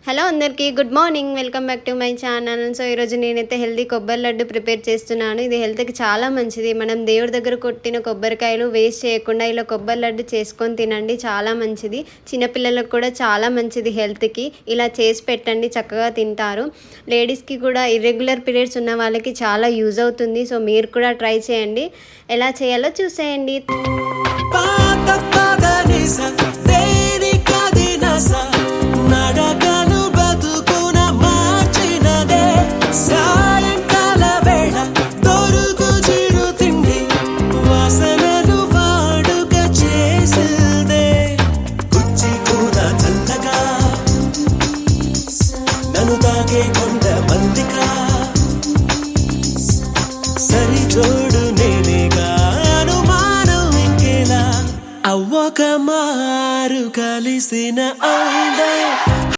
Hello అందరికీ good morning. Welcome back to my channel. So ఈరోజు నేనైతే హెల్తీ కొబ్బరి లడ్డు ప్రిపేర్ చేస్తున్నాను. ఇది హెల్త్కి చాలా మంచిది. మనం దేవుడి దగ్గర కొట్టిన కొబ్బరికాయలు వేస్ట్ చేయకుండా ఇలా కొబ్బరి లడ్డు చేసుకొని తినండి, చాలా మంచిది. చిన్నపిల్లలకు కూడా చాలా మంచిది హెల్త్కి. ఇలా చేసి పెట్టండి, చక్కగా తింటారు. లేడీస్కి కూడా ఇర్రెగ్యులర్ పీరియడ్స్ ఉన్న వాళ్ళకి చాలా యూజ్ అవుతుంది. సో మీరు కూడా ట్రై చేయండి. ఎలా చేయాలో చూసేయండి. సరి జోడు నేనేగా అనుమానం ఇంకేలా అవ్వక మారు కలిసిన అందం